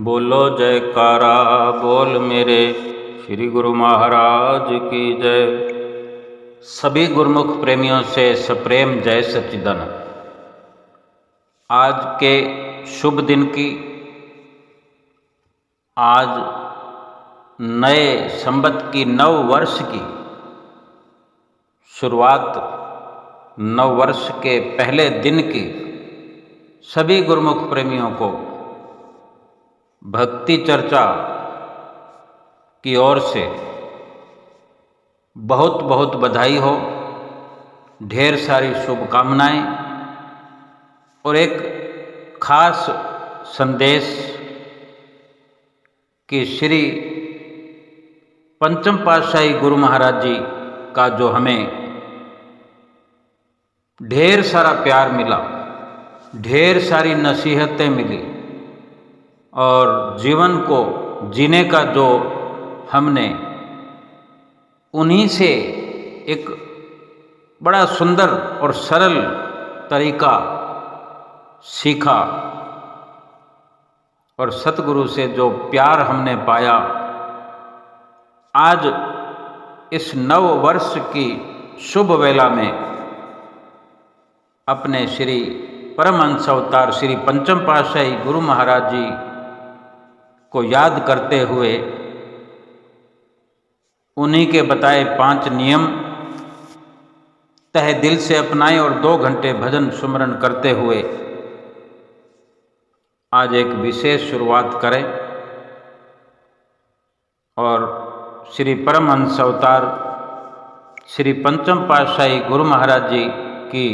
बोलो जयकारा बोल मेरे श्री गुरु महाराज की जय। सभी गुरुमुख प्रेमियों से सप्रेम जय सच्चिदानंद। आज के शुभ दिन की, आज नए संवत की नव वर्ष की शुरुआत, नव वर्ष के पहले दिन की सभी गुरुमुख प्रेमियों को भक्ति चर्चा की ओर से बहुत बहुत बधाई हो, ढेर सारी शुभकामनाएं और एक खास संदेश कि श्री पंचम पातशाही गुरु महाराज जी का जो हमें ढेर सारा प्यार मिला, ढेर सारी नसीहतें मिली और जीवन को जीने का जो हमने उन्हीं से एक बड़ा सुंदर और सरल तरीका सीखा और सतगुरु से जो प्यार हमने पाया, आज इस नव वर्ष की शुभ वेला में अपने श्री परमहंस अवतार श्री पंचम पातशाही गुरु महाराज जी को याद करते हुए उन्हीं के बताए 5 नियम तहे दिल से अपनाएं और 2 घंटे भजन सुमरन करते हुए आज एक विशेष शुरुआत करें और श्री परमहंस अवतार श्री पंचम पातशाही गुरु महाराज जी की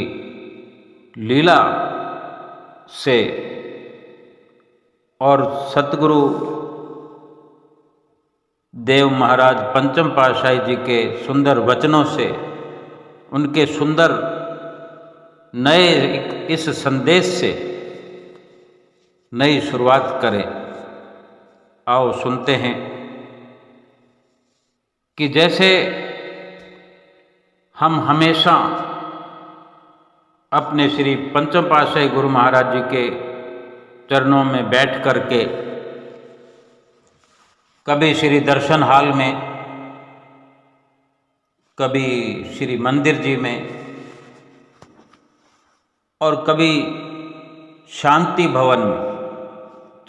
लीला से और सतगुरु देव महाराज पंचम पातशाही जी के सुंदर वचनों से, उनके सुंदर नए इस संदेश से नई शुरुआत करें। आओ सुनते हैं कि जैसे हम हमेशा अपने श्री पंचम पातशाही गुरु महाराज जी के चरणों में बैठ करके कभी श्री दर्शन हाल में, कभी श्री मंदिर जी में और कभी शांति भवन में,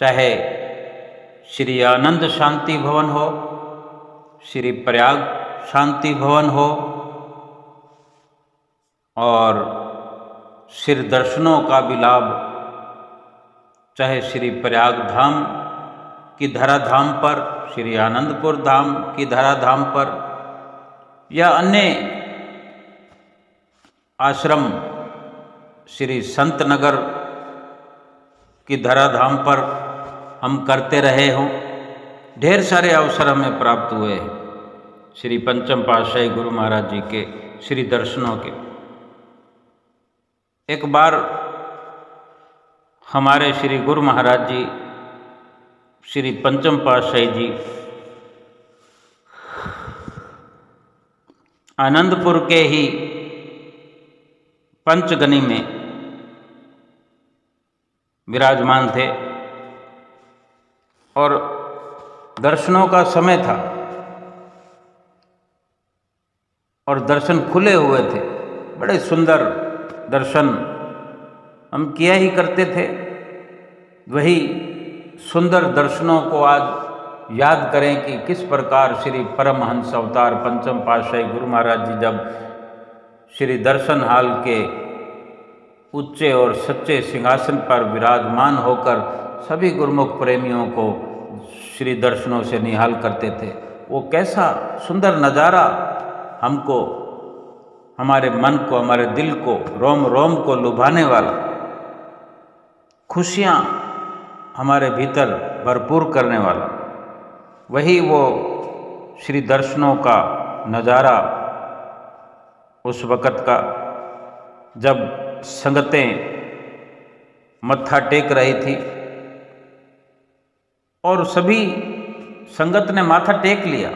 चाहे श्री आनंद शांति भवन हो, श्री प्रयाग शांति भवन हो और सिर दर्शनों का भी लाभ, चाहे श्री प्रयाग धाम की धराधाम पर, श्री आनंदपुर धाम की धराधाम पर या अन्य आश्रम श्री संत नगर की धराधाम पर हम करते रहे हों, ढेर सारे अवसर हमें प्राप्त हुए हैं श्री पंचम पातशाही गुरु महाराज जी के श्री दर्शनों के। एक बार हमारे श्री गुरु महाराज जी श्री पंचम पातशाही जी आनंदपुर के ही पंचगनी में विराजमान थे और दर्शनों का समय था और दर्शन खुले हुए थे। बड़े सुंदर दर्शन हम किया ही करते थे। वही सुंदर दर्शनों को आज याद करें कि किस प्रकार श्री परमहंस अवतार पंचम पातशाही गुरु महाराज जी जब श्री दर्शन हाल के ऊंचे और सच्चे सिंहासन पर विराजमान होकर सभी गुरुमुख प्रेमियों को श्री दर्शनों से निहाल करते थे। वो कैसा सुंदर नज़ारा हमको, हमारे मन को, हमारे दिल को, रोम रोम को लुभाने वाला, खुशियाँ हमारे भीतर भरपूर करने वाला, वही वो श्री दर्शनों का नज़ारा उस वक़्त का जब संगतें मत्था टेक रही थी और सभी संगत ने माथा टेक लिया।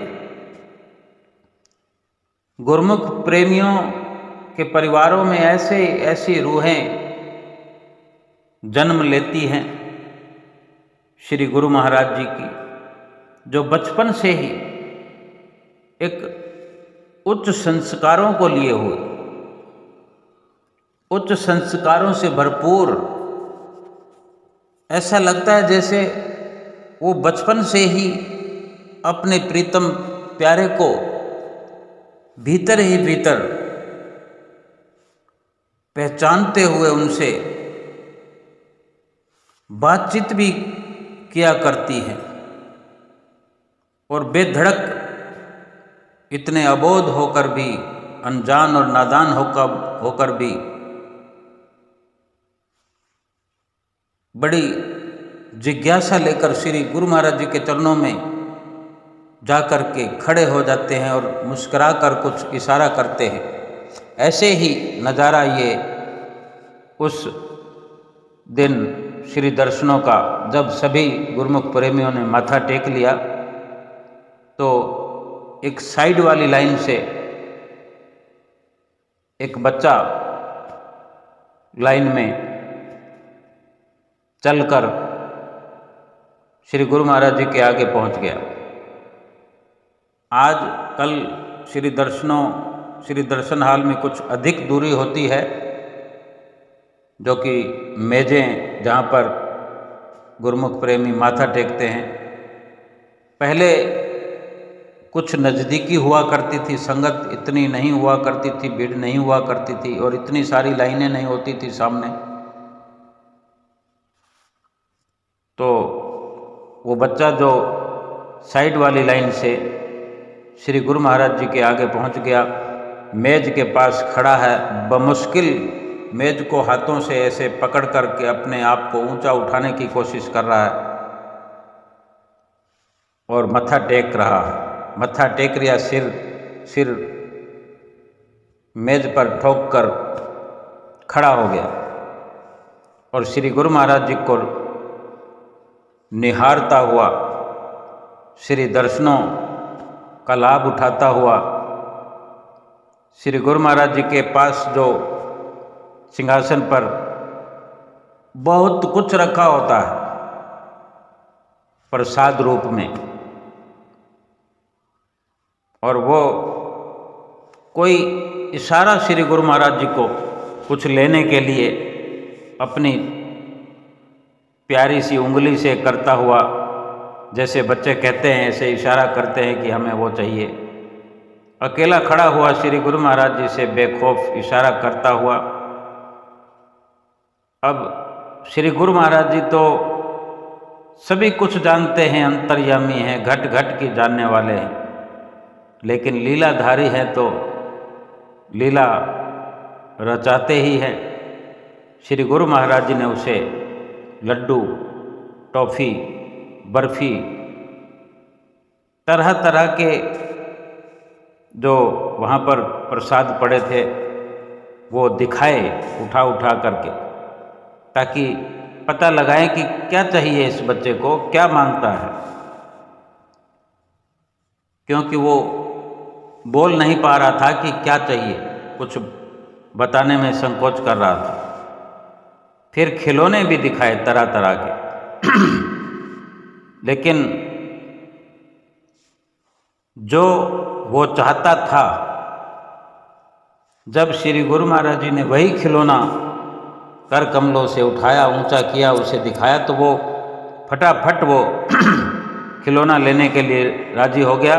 गुरुमुख प्रेमियों के परिवारों में ऐसी रूहें जन्म लेती हैं श्री गुरु महाराज जी की, जो बचपन से ही एक उच्च संस्कारों को लिए हुए, उच्च संस्कारों से भरपूर, ऐसा लगता है जैसे वो बचपन से ही अपने प्रीतम प्यारे को भीतर ही भीतर पहचानते हुए उनसे बातचीत भी किया करती है, और बेधड़क इतने अबोध होकर भी, अनजान और नादान होकर भी बड़ी जिज्ञासा लेकर श्री गुरु महाराज जी के चरणों में जाकर के खड़े हो जाते हैं और मुस्कुरा कर कुछ इशारा करते हैं। ऐसे ही नज़ारा ये उस दिन श्री दर्शनों का, जब सभी गुरुमुख प्रेमियों ने माथा टेक लिया तो एक साइड वाली लाइन से एक बच्चा लाइन में चलकर श्री गुरु महाराज जी के आगे पहुंच गया। आज कल श्री दर्शन हाल में कुछ अधिक दूरी होती है, जो कि मेजें जहाँ पर गुरुमुख प्रेमी माथा टेकते हैं। पहले कुछ नज़दीकी हुआ करती थी, संगत इतनी नहीं हुआ करती थी, भीड़ नहीं हुआ करती थी और इतनी सारी लाइनें नहीं होती थी सामने। तो वो बच्चा जो साइड वाली लाइन से श्री गुरु महाराज जी के आगे पहुंच गया, मेज के पास खड़ा है, बमुश्किल मेज को हाथों से ऐसे पकड़ करके अपने आप को ऊंचा उठाने की कोशिश कर रहा है और मत्था टेक रहा है। मत्था टेक रिया, सिर मेज पर ठोक कर खड़ा हो गया और श्री गुरु महाराज जी को निहारता हुआ, श्री दर्शनों का लाभ उठाता हुआ, श्री गुरु महाराज जी के पास जो सिंहासन पर बहुत कुछ रखा होता है प्रसाद रूप में, और वो कोई इशारा श्री गुरु महाराज जी को कुछ लेने के लिए अपनी प्यारी सी उंगली से करता हुआ, जैसे बच्चे कहते हैं ऐसे इशारा करते हैं कि हमें वो चाहिए। अकेला खड़ा हुआ श्री गुरु महाराज जी से बेखौफ इशारा करता हुआ। अब श्री गुरु महाराज जी तो सभी कुछ जानते हैं, अंतर्यामी हैं, घट घट की जानने वाले हैं, लेकिन लीलाधारी हैं तो लीला रचाते ही हैं। श्री गुरु महाराज जी ने उसे लड्डू, टॉफ़ी, बर्फ़ी, तरह तरह के जो वहाँ पर प्रसाद पड़े थे वो दिखाए उठा उठा करके, ताकि पता लगाएं कि क्या चाहिए इस बच्चे को, क्या मांगता है, क्योंकि वो बोल नहीं पा रहा था कि क्या चाहिए, कुछ बताने में संकोच कर रहा था। फिर खिलौने भी दिखाए तरह तरह के लेकिन जो वो चाहता था, जब श्री गुरु महाराज जी ने वही खिलौना कर कमलों से उठाया, ऊंचा किया, उसे दिखाया, तो वो फटाफट वो खिलौना लेने के लिए राजी हो गया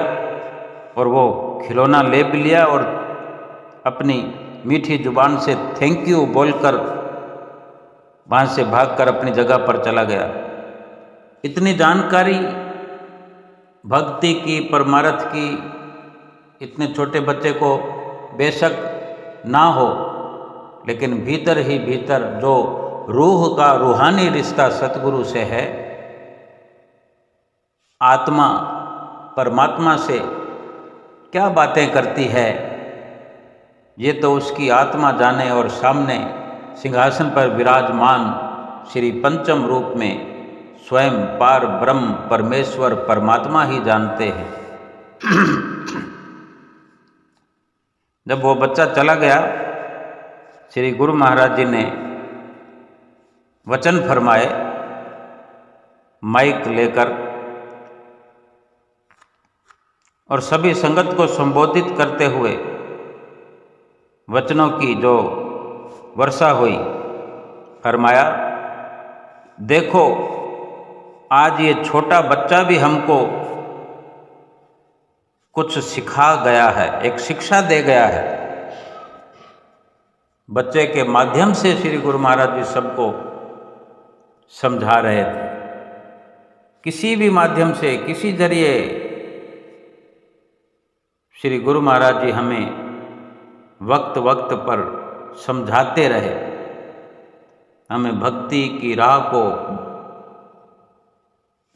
और वो खिलौना ले भी लिया और अपनी मीठी जुबान से थैंक यू बोलकर वहाँ से भागकर अपनी जगह पर चला गया। इतनी जानकारी भक्ति की, परमार्थ की, इतने छोटे बच्चे को बेशक ना हो, लेकिन भीतर ही भीतर जो रूह का रूहानी रिश्ता सतगुरु से है, आत्मा परमात्मा से क्या बातें करती है, ये तो उसकी आत्मा जाने। और सामने सिंहासन पर विराजमान श्री पंचम रूप में स्वयं पार ब्रह्म परमेश्वर परमात्मा ही जानते हैं। जब वो बच्चा चला गया, श्री गुरु महाराज जी ने वचन फरमाए माइक लेकर और सभी संगत को संबोधित करते हुए वचनों की जो वर्षा हुई, फरमाया, देखो आज ये छोटा बच्चा भी हमको कुछ सिखा गया है, एक शिक्षा दे गया है। बच्चे के माध्यम से श्री गुरु महाराज जी सबको समझा रहे थे। किसी भी माध्यम से, किसी जरिए श्री गुरु महाराज जी हमें वक्त वक्त पर समझाते रहे, हमें भक्ति की राह को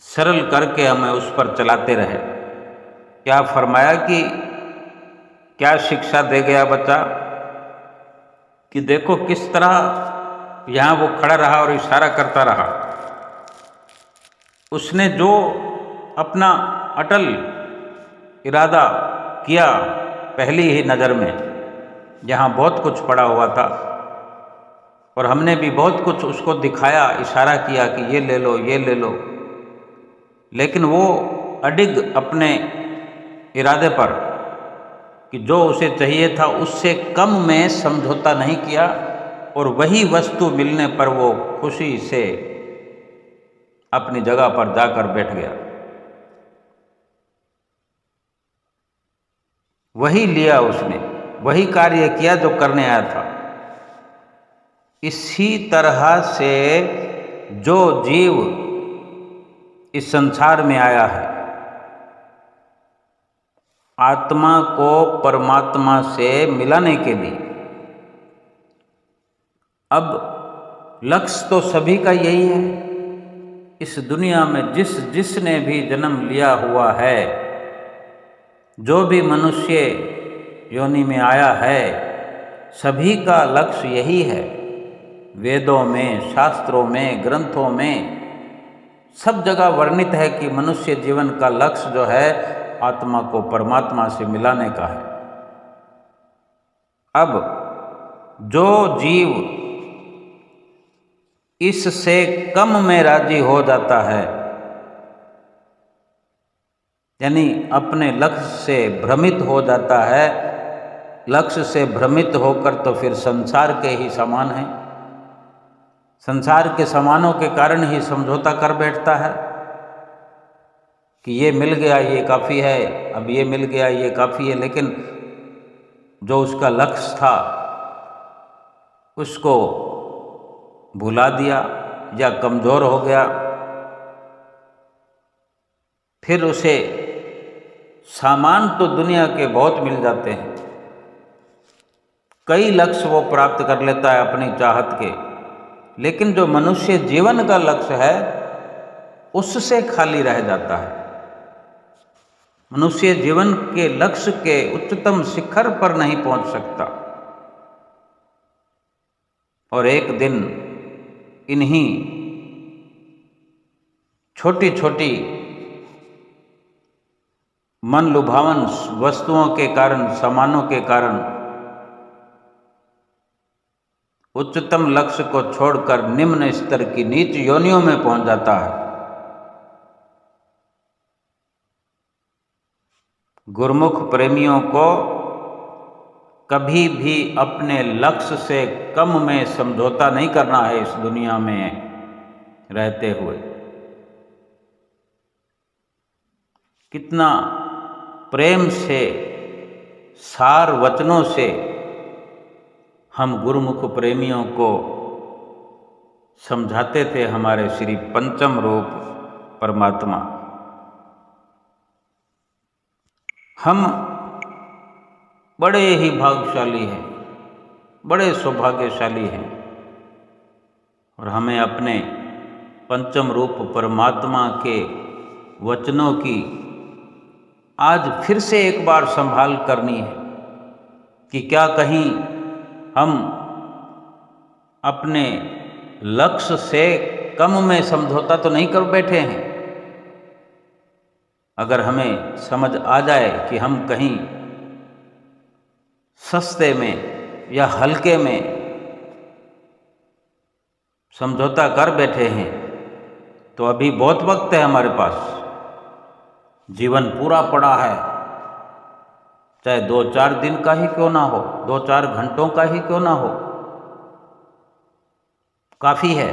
सरल करके हमें उस पर चलाते रहे। क्या फरमाया कि क्या शिक्षा दे गया बच्चा कि देखो किस तरह यहाँ वो खड़ा रहा और इशारा करता रहा। उसने जो अपना अटल इरादा किया पहली ही नज़र में, जहाँ बहुत कुछ पड़ा हुआ था और हमने भी बहुत कुछ उसको दिखाया, इशारा किया कि ये ले लो, ये ले लो, लेकिन वो अडिग अपने इरादे पर कि जो उसे चाहिए था उससे कम में समझौता नहीं किया और वही वस्तु मिलने पर वो खुशी से अपनी जगह पर जाकर बैठ गया। वही लिया उसने, वही कार्य किया जो करने आया था। इसी तरह से जो जीव इस संसार में आया है, आत्मा को परमात्मा से मिलाने के लिए, अब लक्ष्य तो सभी का यही है। इस दुनिया में जिसने भी जन्म लिया हुआ है, जो भी मनुष्य योनि में आया है, सभी का लक्ष्य यही है। वेदों में, शास्त्रों में, ग्रंथों में सब जगह वर्णित है कि मनुष्य जीवन का लक्ष्य जो है आत्मा को परमात्मा से मिलाने का है। अब जो जीव इससे कम में राजी हो जाता है, यानी अपने लक्ष्य से भ्रमित हो जाता है, लक्ष्य से भ्रमित होकर तो फिर संसार के ही समान है, संसार के समानों के कारण ही समझौता कर बैठता है कि ये मिल गया ये काफ़ी है, अब ये मिल गया ये काफ़ी है, लेकिन जो उसका लक्ष्य था उसको भुला दिया या कमज़ोर हो गया। फिर उसे सामान तो दुनिया के बहुत मिल जाते हैं, कई लक्ष्य वो प्राप्त कर लेता है अपनी चाहत के, लेकिन जो मनुष्य जीवन का लक्ष्य है उससे खाली रह जाता है। मनुष्य जीवन के लक्ष्य के उच्चतम शिखर पर नहीं पहुंच सकता और एक दिन इन्हीं छोटी छोटी मन लुभावन वस्तुओं के कारण, सामानों के कारण उच्चतम लक्ष्य को छोड़कर निम्न स्तर की नीच योनियों में पहुंच जाता है। गुरुमुख प्रेमियों को कभी भी अपने लक्ष्य से कम में समझौता नहीं करना है। इस दुनिया में रहते हुए कितना प्रेम से, सार वचनों से हम गुरुमुख प्रेमियों को समझाते थे हमारे श्री पंचम रूप परमात्मा। हम बड़े ही भाग्यशाली हैं, बड़े सौभाग्यशाली हैं और हमें अपने पंचम रूप परमात्मा के वचनों की आज फिर से एक बार संभाल करनी है कि क्या कहीं हम अपने लक्ष्य से कम में समझौता तो नहीं कर बैठे हैं। अगर हमें समझ आ जाए कि हम कहीं सस्ते में या हल्के में समझौता कर बैठे हैं तो अभी बहुत वक्त है हमारे पास, जीवन पूरा पड़ा है, चाहे 2-4 दिन का ही क्यों ना हो, 2-4 घंटों का ही क्यों ना हो, काफ़ी है।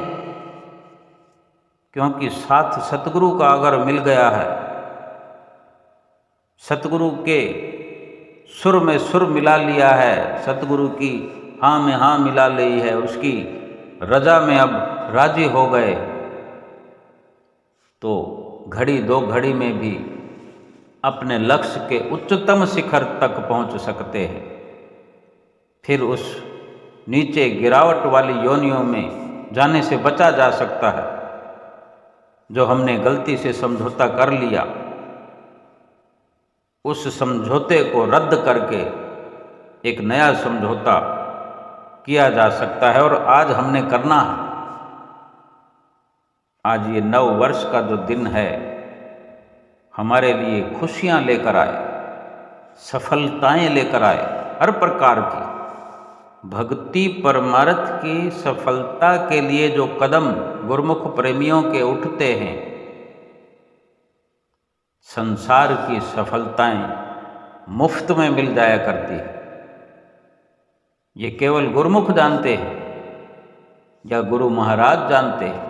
क्योंकि साथ सतगुरु का अगर मिल गया है, सतगुरु के सुर में सुर मिला लिया है, सतगुरु की हाँ में हाँ मिला ली है, उसकी रजा में अब राजी हो गए, तो घड़ी 2 घड़ी में भी अपने लक्ष्य के उच्चतम शिखर तक पहुंच सकते हैं। फिर उस नीचे गिरावट वाली योनियों में जाने से बचा जा सकता है। जो हमने गलती से समझौता कर लिया, उस समझौते को रद्द करके एक नया समझौता किया जा सकता है। और आज हमने करना है। आज ये नव वर्ष का जो दिन है, हमारे लिए खुशियां लेकर आए, सफलताएं लेकर आए, हर प्रकार की भक्ति परमार्थ की सफलता के लिए जो कदम गुरुमुख प्रेमियों के उठते हैं, संसार की सफलताएं मुफ्त में मिल जाया करती है। ये केवल गुरुमुख जानते हैं या गुरु महाराज जानते हैं।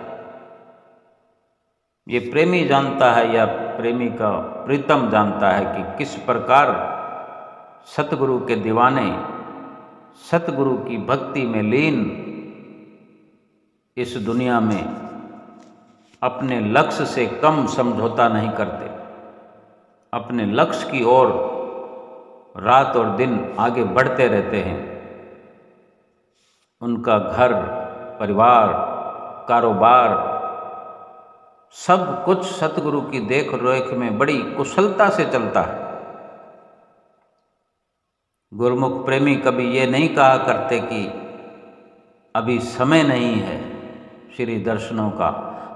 ये प्रेमी जानता है या प्रेमी का प्रीतम जानता है कि किस प्रकार सतगुरु के दीवाने सतगुरु की भक्ति में लीन इस दुनिया में अपने लक्ष्य से कम समझौता नहीं करते, अपने लक्ष्य की ओर रात और दिन आगे बढ़ते रहते हैं। उनका घर, परिवार, कारोबार, सब कुछ सतगुरु की देख रेख में बड़ी कुशलता से चलता है। गुरुमुख प्रेमी कभी ये नहीं कहा करते कि अभी समय नहीं है श्री दर्शनों का,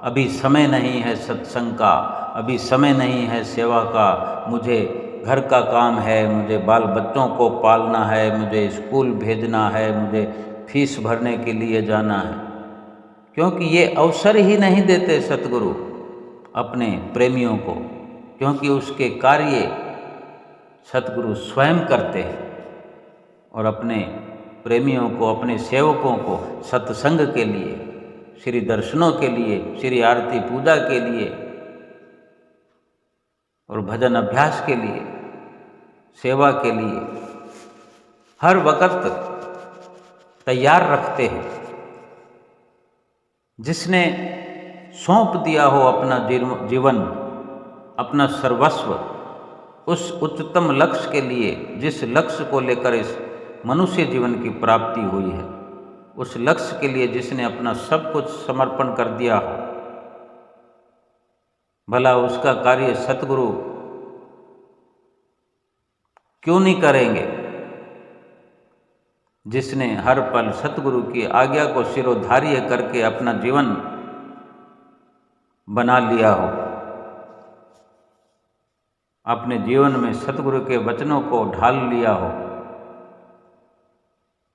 अभी समय नहीं है सत्संग का, अभी समय नहीं है सेवा का, मुझे घर का काम है, मुझे बाल बच्चों को पालना है, मुझे स्कूल भेजना है, मुझे फीस भरने के लिए जाना है। क्योंकि ये अवसर ही नहीं देते सतगुरु अपने प्रेमियों को, क्योंकि उसके कार्य सतगुरु स्वयं करते हैं और अपने प्रेमियों को, अपने सेवकों को सत्संग के लिए, श्री दर्शनों के लिए, श्री आरती पूजा के लिए और भजन अभ्यास के लिए, सेवा के लिए हर वक्त तैयार रखते हैं। जिसने सौंप दिया हो अपना जीवन, अपना सर्वस्व उस उच्चतम लक्ष्य के लिए, जिस लक्ष्य को लेकर इस मनुष्य जीवन की प्राप्ति हुई है, उस लक्ष्य के लिए जिसने अपना सब कुछ समर्पण कर दिया हो, भला उसका कार्य सतगुरु क्यों नहीं करेंगे? जिसने हर पल सतगुरु की आज्ञा को शिरोधार्य करके अपना जीवन बना लिया हो, अपने जीवन में सतगुरु के वचनों को ढाल लिया हो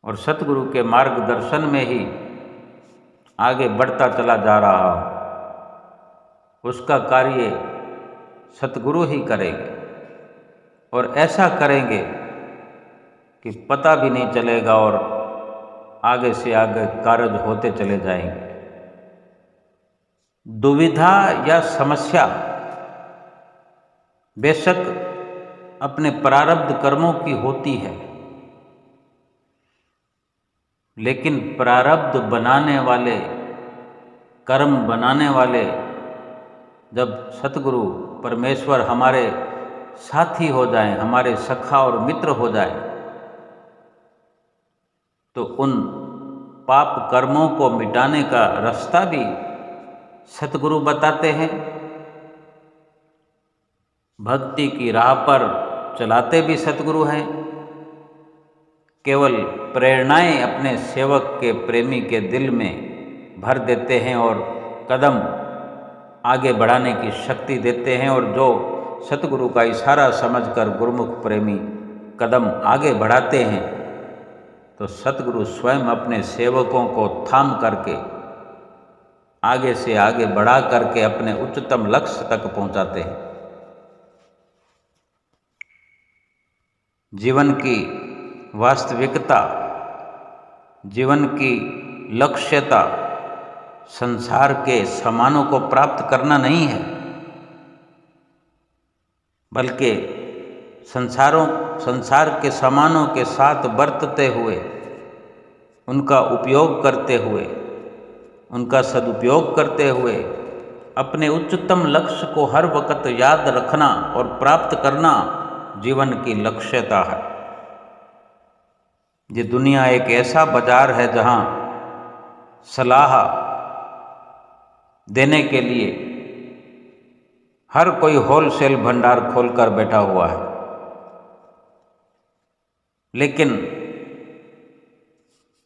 और सतगुरु के मार्गदर्शन में ही आगे बढ़ता चला जा रहा हो, उसका कार्य सतगुरु ही करेंगे। और ऐसा करेंगे कि पता भी नहीं चलेगा और आगे से आगे कार्य होते चले जाएंगे। दुविधा या समस्या बेशक अपने प्रारब्ध कर्मों की होती है, लेकिन प्रारब्ध बनाने वाले, कर्म बनाने वाले जब सतगुरु परमेश्वर हमारे साथी हो जाएं, हमारे सखा और मित्र हो जाएं, तो उन पाप कर्मों को मिटाने का रास्ता भी सतगुरु बताते हैं। भक्ति की राह पर चलाते भी सतगुरु हैं। केवल प्रेरणाएं अपने सेवक के, प्रेमी के दिल में भर देते हैं और कदम आगे बढ़ाने की शक्ति देते हैं। और जो सतगुरु का इशारा समझकर गुरुमुख प्रेमी कदम आगे बढ़ाते हैं, तो सतगुरु स्वयं अपने सेवकों को थाम करके आगे से आगे बढ़ा करके अपने उच्चतम लक्ष्य तक पहुंचाते हैं। जीवन की वास्तविकता, जीवन की लक्ष्यता संसार के सामानों को प्राप्त करना नहीं है, बल्कि संसार के सामानों के साथ बरतते हुए, उनका उपयोग करते हुए, उनका सदुपयोग करते हुए अपने उच्चतम लक्ष्य को हर वक्त याद रखना और प्राप्त करना जीवन की लक्ष्यता है। ये दुनिया एक ऐसा बाजार है जहाँ सलाह देने के लिए हर कोई होलसेल भंडार खोलकर बैठा हुआ है, लेकिन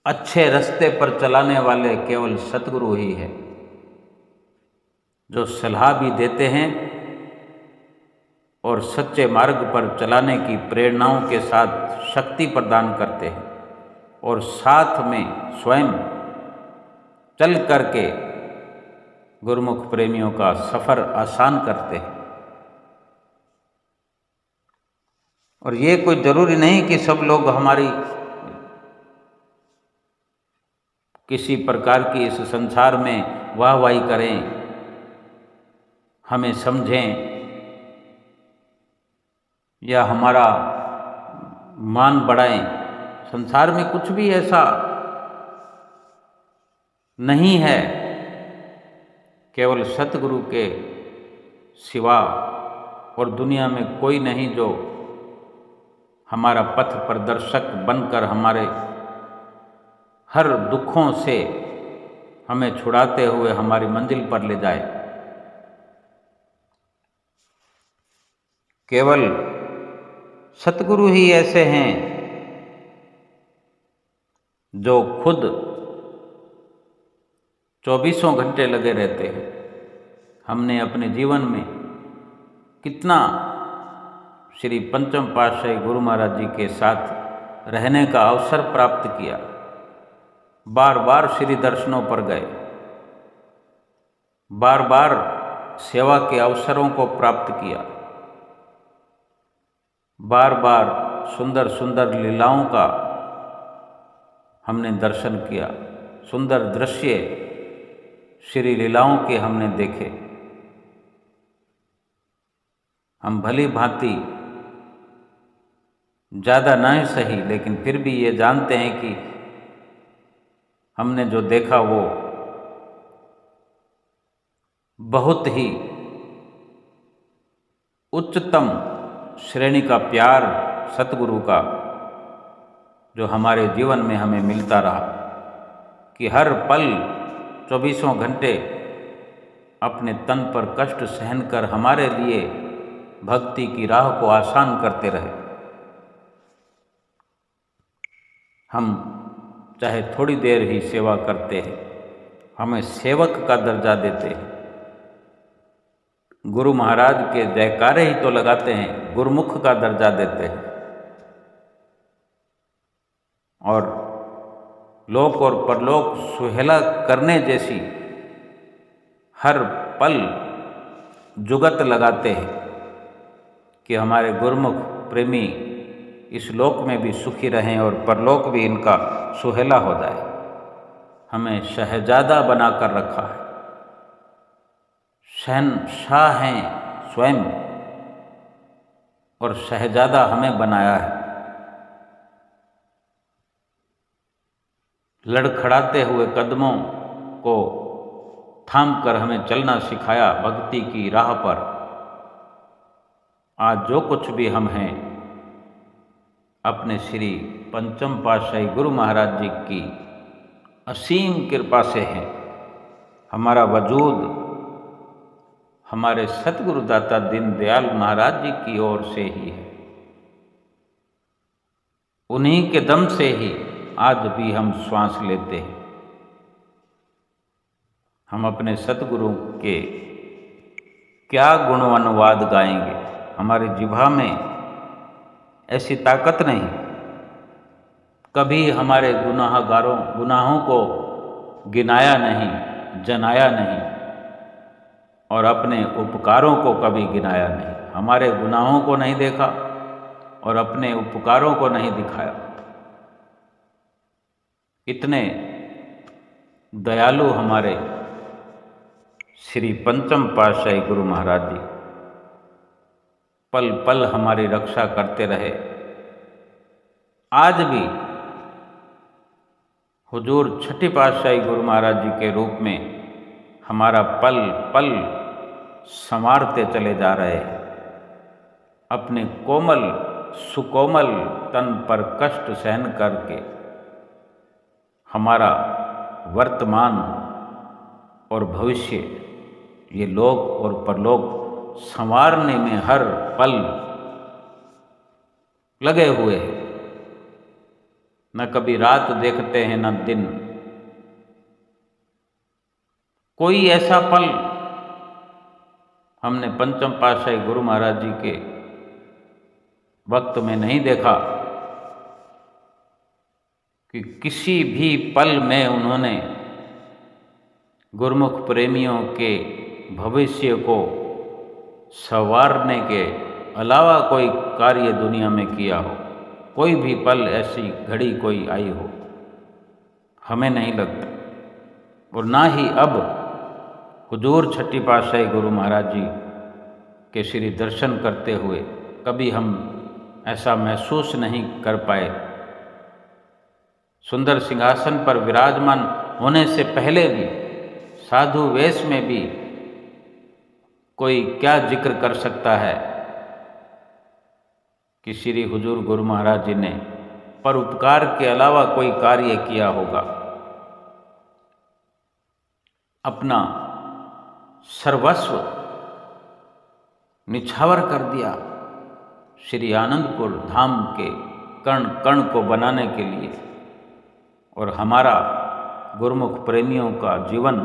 अच्छे रास्ते पर चलाने वाले केवल सतगुरु ही है, जो सलाह भी देते हैं और सच्चे मार्ग पर चलाने की प्रेरणाओं के साथ शक्ति प्रदान करते हैं और साथ में स्वयं चल करके गुरुमुख प्रेमियों का सफ़र आसान करते हैं। और ये कोई ज़रूरी नहीं कि सब लोग हमारी किसी प्रकार की इस संसार में वाहवाही करें, हमें समझें या हमारा मान बढ़ाएं। संसार में कुछ भी ऐसा नहीं है, केवल सतगुरु के सिवा और दुनिया में कोई नहीं जो हमारा पथ प्रदर्शक बनकर हमारे हर दुखों से हमें छुड़ाते हुए हमारी मंजिल पर ले जाए। केवल सतगुरु ही ऐसे हैं जो खुद 24 घंटे लगे रहते हैं। हमने अपने जीवन में कितना श्री पंचम पातशाही गुरु महाराज जी के साथ रहने का अवसर प्राप्त किया, बार बार श्री दर्शनों पर गए, बार बार सेवा के अवसरों को प्राप्त किया, बार बार सुंदर सुंदर लीलाओं का हमने दर्शन किया, सुंदर दृश्य श्री लीलाओं के हमने देखे। हम भली भांति ज़्यादा ना ही सही, लेकिन फिर भी ये जानते हैं कि हमने जो देखा वो बहुत ही उच्चतम श्रेणी का प्यार सतगुरु का जो हमारे जीवन में हमें मिलता रहा, कि हर पल 24 घंटे अपने तन पर कष्ट सहन कर हमारे लिए भक्ति की राह को आसान करते रहे। हम चाहे थोड़ी देर ही सेवा करते हैं, हमें सेवक का दर्जा देते हैं। गुरु महाराज के जयकारे ही तो लगाते हैं, गुरुमुख का दर्जा देते हैं। और लोक और परलोक सुहेला करने जैसी हर पल जुगत लगाते हैं कि हमारे गुरुमुख प्रेमी इस लोक में भी सुखी रहें और परलोक भी इनका सुहेला हो जाए। हमें शहजादा बनाकर रखा है, शहंशाह हैं स्वयं और शहजादा हमें बनाया है। लड़खड़ाते हुए कदमों को थाम कर हमें चलना सिखाया भक्ति की राह पर। आज जो कुछ भी हम हैं अपने श्री पंचम पातशाही गुरु महाराज जी की असीम कृपा से है। हमारा वजूद हमारे सतगुरु दाता दीनदयाल महाराज जी की ओर से ही है। उन्हीं के दम से ही आज भी हम श्वास लेते हैं। हम अपने सतगुरु के क्या गुणानुवाद गाएंगे। हमारी जिह्वा में ऐसी ताकत नहीं, कभी हमारे गुनाहों को गिनाया नहीं, जनाया नहीं और अपने उपकारों को कभी गिनाया नहीं। हमारे गुनाहों को नहीं देखा और अपने उपकारों को नहीं दिखाया। इतने दयालु हमारे श्री पंचम पातशाही गुरु महाराज जी पल पल हमारी रक्षा करते रहे। आज भी हुजूर छठी पातशाही गुरु महाराज जी के रूप में हमारा पल पल संवारते चले जा रहे हैं। अपने कोमल सुकोमल तन पर कष्ट सहन करके हमारा वर्तमान और भविष्य, ये लोक और परलोक संवारने में हर पल लगे हुए हैं। न कभी रात देखते हैं न दिन। कोई ऐसा पल हमने पंचम पातशाही गुरु महाराज जी के वक्त में नहीं देखा कि किसी भी पल में उन्होंने गुरुमुख प्रेमियों के भविष्य को संवारने के अलावा कोई कार्य दुनिया में किया हो। कोई भी पल ऐसी घड़ी कोई आई हो, हमें नहीं लगता। और ना ही अब हुजूर छठी पातशाही गुरु महाराज जी के श्री दर्शन करते हुए कभी हम ऐसा महसूस नहीं कर पाए। सुंदर सिंहासन पर विराजमान होने से पहले भी साधु वेश में भी कोई क्या जिक्र कर सकता है कि श्री हुजूर गुरु महाराज जी ने परोपकार के अलावा कोई कार्य किया होगा। अपना सर्वस्व निछावर कर दिया श्री आनंदपुर धाम के कण कण को बनाने के लिए और हमारा गुरुमुख प्रेमियों का जीवन,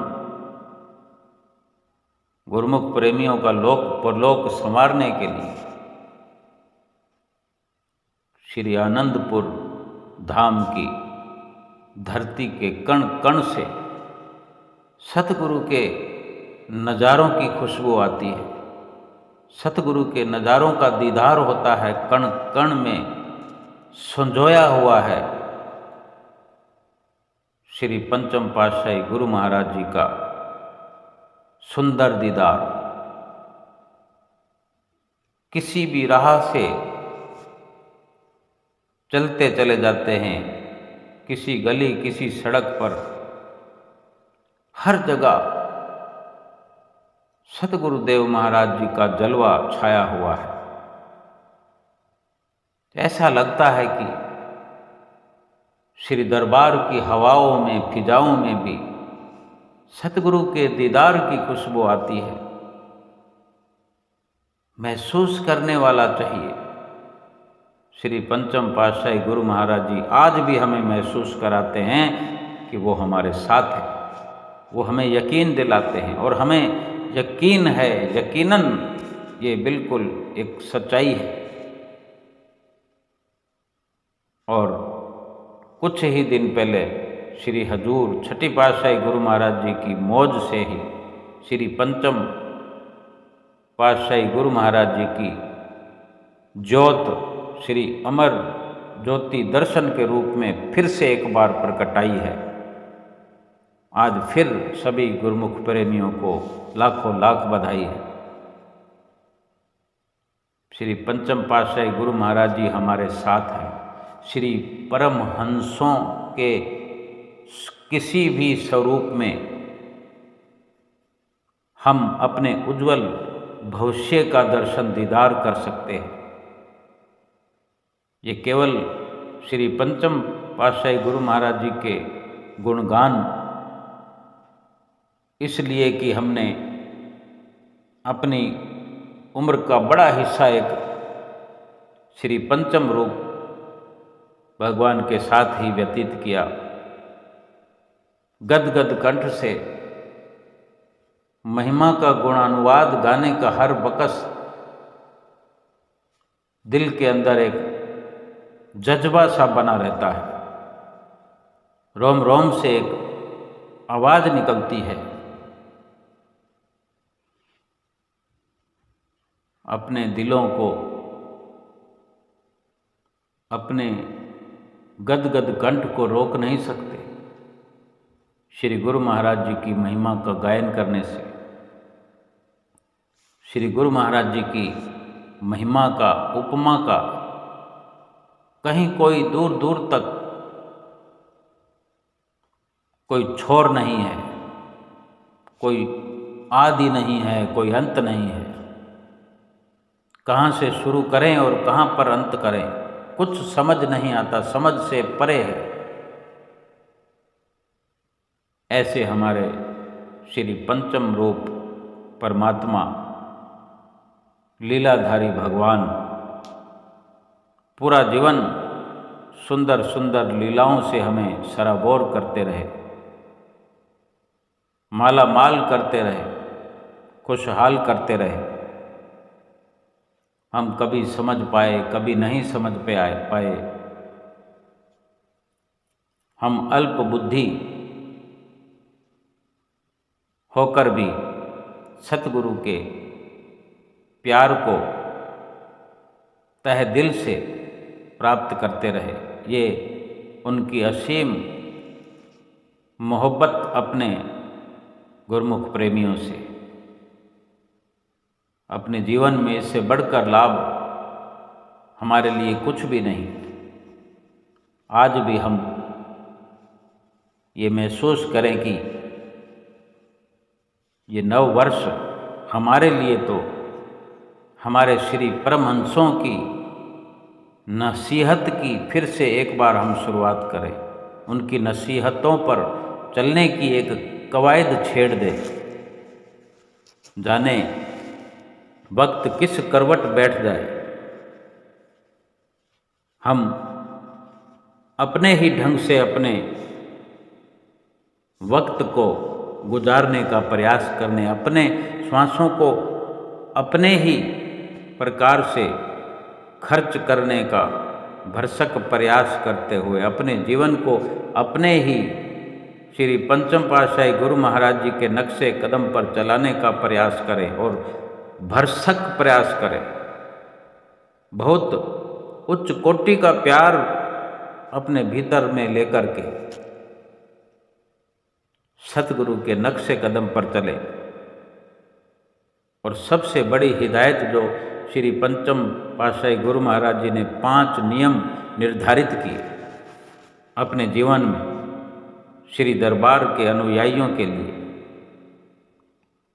गुरुमुख प्रेमियों का लोक परलोक संवारने के लिए श्री आनंदपुर धाम की धरती के कण कण से सतगुरु के नज़ारों की खुशबू आती है। सतगुरु के नज़ारों का दीदार होता है, कण कण में संजोया हुआ है श्री पंचम पातशाही गुरु महाराज जी का सुंदर दीदार। किसी भी राह से चलते चले जाते हैं, किसी गली किसी सड़क पर, हर जगह सतगुरुदेव महाराज जी का जलवा छाया हुआ है। ऐसा लगता है कि श्री दरबार की हवाओं में फिजाओं में भी सतगुरु के दीदार की खुशबू आती है। महसूस करने वाला चाहिए। श्री पंचम पातशाही गुरु महाराज जी आज भी हमें महसूस कराते हैं कि वो हमारे साथ है। वो हमें यकीन दिलाते हैं और हमें यकीन है, यकीनन ये बिल्कुल एक सच्चाई है। और कुछ ही दिन पहले श्री हजूर छठी पातशाही गुरु महाराज जी की मौज से ही श्री पंचम पातशाही गुरु महाराज जी की ज्योत श्री अमर ज्योति दर्शन के रूप में फिर से एक बार प्रकट आई है। आज फिर सभी गुरुमुख प्रेमियों को लाखों लाख बधाई है। श्री पंचम पातशाही गुरु महाराज जी हमारे साथ हैं। श्री परमहंसों के किसी भी स्वरूप में हम अपने उज्जवल भविष्य का दर्शन दीदार कर सकते हैं। ये केवल श्री पंचम पातशाही गुरु महाराज जी के गुणगान इसलिए कि हमने अपनी उम्र का बड़ा हिस्सा एक श्री पंचम रूप भगवान के साथ ही व्यतीत किया। गदगद कंठ से महिमा का गुणानुवाद गाने का हर बकस दिल के अंदर एक जज्बा सा बना रहता है। रोम रोम से एक आवाज़ निकलती है अपने दिलों को, अपने गदगद कंठ को रोक नहीं सकते श्री गुरु महाराज जी की महिमा का गायन करने से। श्री गुरु महाराज जी की महिमा का, उपमा का कहीं कोई दूर दूर तक कोई छोर नहीं है, कोई आदि नहीं है, कोई अंत नहीं है। कहाँ से शुरू करें और कहाँ पर अंत करें कुछ समझ नहीं आता, समझ से परे है। ऐसे हमारे श्री पंचम रूप परमात्मा लीलाधारी भगवान पूरा जीवन सुंदर सुंदर लीलाओं से हमें सराबोर करते रहे, माला माल करते रहे, खुशहाल करते रहे। हम कभी समझ पाए, कभी नहीं समझ पाए। हम अल्प बुद्धि होकर भी सतगुरु के प्यार को तहे दिल से प्राप्त करते रहे। ये उनकी असीम मोहब्बत अपने गुरमुख प्रेमियों से। अपने जीवन में इससे बढ़कर लाभ हमारे लिए कुछ भी नहीं। आज भी हम ये महसूस करें कि ये नव वर्ष हमारे लिए तो हमारे श्री परमहंसों की नसीहत की फिर से एक बार हम शुरुआत करें, उनकी नसीहतों पर चलने की एक कवायद छेड़ दे। जाने वक्त किस करवट बैठ जाए, हम अपने ही ढंग से अपने वक्त को गुजारने का प्रयास करने, अपने श्वासों को अपने ही प्रकार से खर्च करने का भरसक प्रयास करते हुए अपने जीवन को अपने ही श्री पंचम पातशाही गुरु महाराज जी के नक्शे कदम पर चलाने का प्रयास करें और भरसक प्रयास करें। बहुत उच्च कोटि का प्यार अपने भीतर में लेकर के सतगुरु के नक्शे कदम पर चले। और सबसे बड़ी हिदायत जो श्री पंचम पातशाही गुरु महाराज जी ने 5 नियम निर्धारित किए अपने जीवन में श्री दरबार के अनुयायियों के लिए,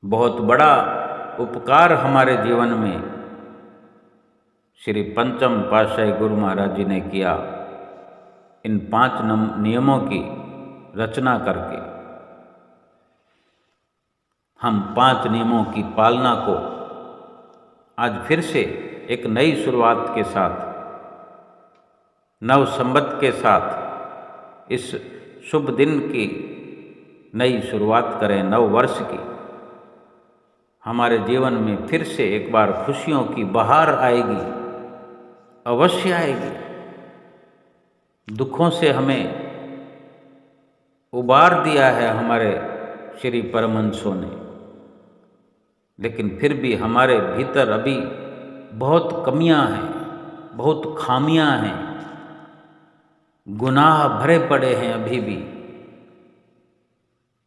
बहुत बड़ा उपकार हमारे जीवन में श्री पंचम पातशाही गुरु महाराज जी ने किया। इन 5 नियमों की रचना करके हम 5 नियमों की पालना को आज फिर से एक नई शुरुआत के साथ, नव संवत के साथ इस शुभ दिन की नई शुरुआत करें, नव वर्ष की। हमारे जीवन में फिर से एक बार खुशियों की बहार आएगी, अवश्य आएगी। दुखों से हमें उबार दिया है हमारे श्री परमहंसों ने, लेकिन फिर भी हमारे भीतर अभी बहुत कमियां हैं, बहुत खामियां हैं, गुनाह भरे पड़े हैं। अभी भी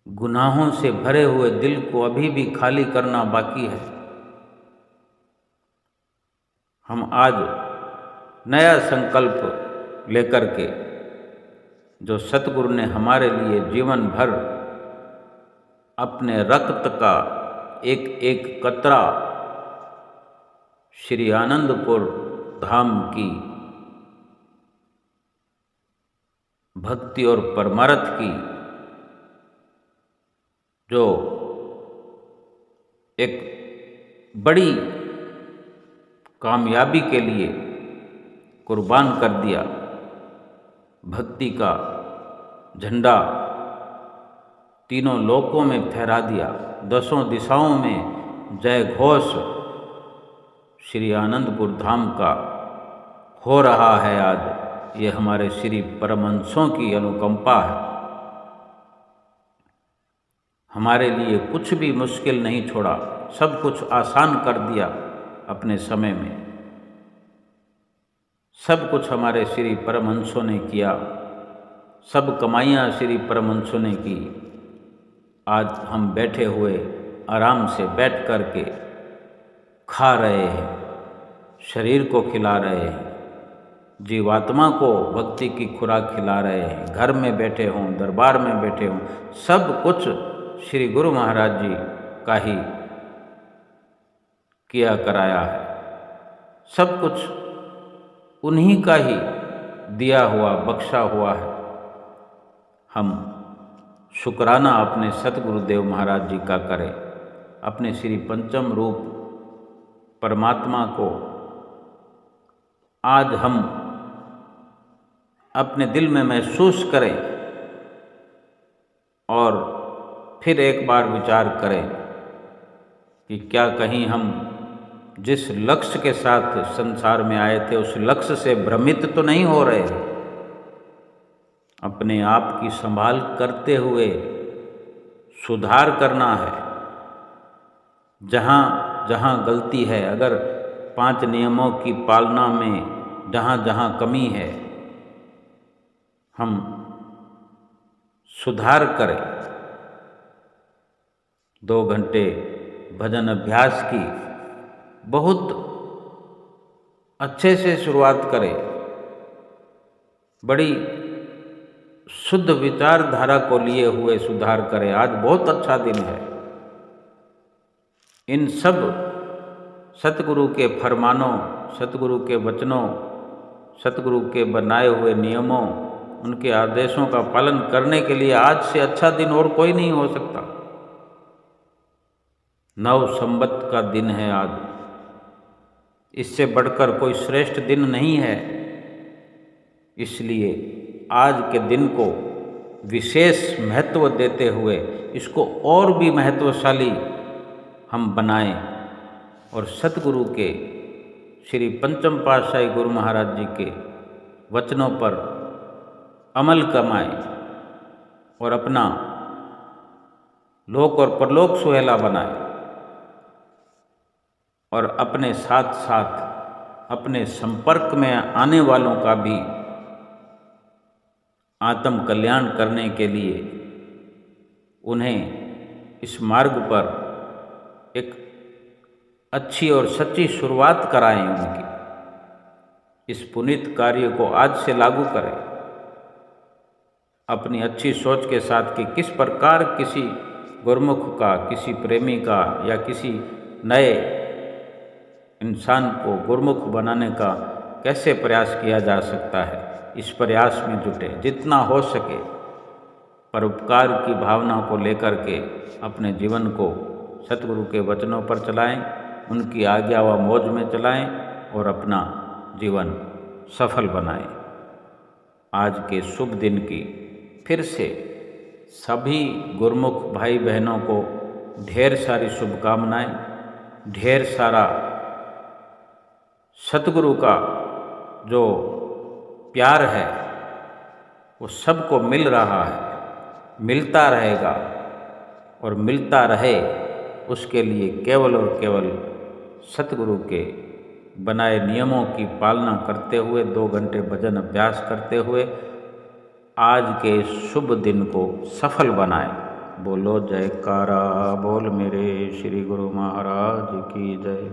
गुनाहों से भरे हुए दिल को अभी भी खाली करना बाकी है। हम आज नया संकल्प लेकर के, जो सतगुरु ने हमारे लिए जीवन भर अपने रक्त का एक एक कतरा श्री आनंदपुर धाम की भक्ति और परमार्थ की जो एक बड़ी कामयाबी के लिए कुर्बान कर दिया, भक्ति का झंडा तीनों लोकों में फहरा दिया, 10 दिशाओं में जय घोष श्री आनंदपुर धाम का हो रहा है। आज ये हमारे श्री परमहंसों की अनुकंपा है। हमारे लिए कुछ भी मुश्किल नहीं छोड़ा, सब कुछ आसान कर दिया। अपने समय में। सब कुछ हमारे श्री परमहंसों ने किया, सब कमाइयाँ श्री परमहंसों ने की। आज हम बैठे हुए आराम से बैठ कर के खा रहे हैं, शरीर को खिला रहे हैं, जीवात्मा को भक्ति की खुराक खिला रहे हैं, घर में बैठे हों, दरबार में बैठे हों, सब कुछ श्री गुरु महाराज जी का ही किया कराया है। सब कुछ उन्हीं का ही दिया हुआ, बख्शा हुआ है। हम शुक्राना अपने सतगुरुदेव महाराज जी का करें, अपने श्री पंचम रूप परमात्मा को आज हम अपने दिल में महसूस करें और फिर एक बार विचार करें कि क्या कहीं हम जिस लक्ष्य के साथ संसार में आए थे उस लक्ष्य से भ्रमित तो नहीं हो रहे। अपने आप की संभाल करते हुए सुधार करना है। जहाँ जहाँ गलती है, अगर 5 नियमों की पालना में जहाँ जहाँ कमी है, हम सुधार करें। 2 घंटे भजन अभ्यास की बहुत अच्छे से शुरुआत करें, बड़ी शुद्ध विचारधारा को लिए हुए सुधार करें। आज बहुत अच्छा दिन है। इन सब सतगुरु के फरमानों, सतगुरु के वचनों, सतगुरु के बनाए हुए नियमों, उनके आदेशों का पालन करने के लिए आज से अच्छा दिन और कोई नहीं हो सकता। नव संवत का दिन है आज, इससे बढ़कर कोई श्रेष्ठ दिन नहीं है। इसलिए आज के दिन को विशेष महत्व देते हुए इसको और भी महत्वशाली हम बनाएं और सतगुरु के श्री पंचम पातशाही गुरु महाराज जी के वचनों पर अमल कमाएं और अपना लोक और परलोक सुहेला बनाएं और अपने साथ साथ अपने संपर्क में आने वालों का भी आत्म कल्याण करने के लिए उन्हें इस मार्ग पर एक अच्छी और सच्ची शुरुआत कराएं। उनकी इस पुनीत कार्य को आज से लागू करें, अपनी अच्छी सोच के साथ कि किस प्रकार किसी गुरमुख का, किसी प्रेमी का या किसी नए इंसान को गुरमुख बनाने का कैसे प्रयास किया जा सकता है। इस प्रयास में जुटे, जितना हो सके परोपकार की भावना को लेकर के अपने जीवन को सतगुरु के वचनों पर चलाएं, उनकी आज्ञा व मौज में चलाएं और अपना जीवन सफल बनाएं। आज के शुभ दिन की फिर से सभी गुरमुख भाई बहनों को ढेर सारी शुभकामनाएं, ढेर सारा सतगुरु का जो प्यार है वो सबको मिल रहा है, मिलता रहेगा और मिलता रहे। उसके लिए केवल और केवल सतगुरु के बनाए नियमों की पालना करते हुए, 2 घंटे भजन अभ्यास करते हुए आज के शुभ दिन को सफल बनाएं। बोलो जयकारा बोल मेरे श्री गुरु महाराज की जय।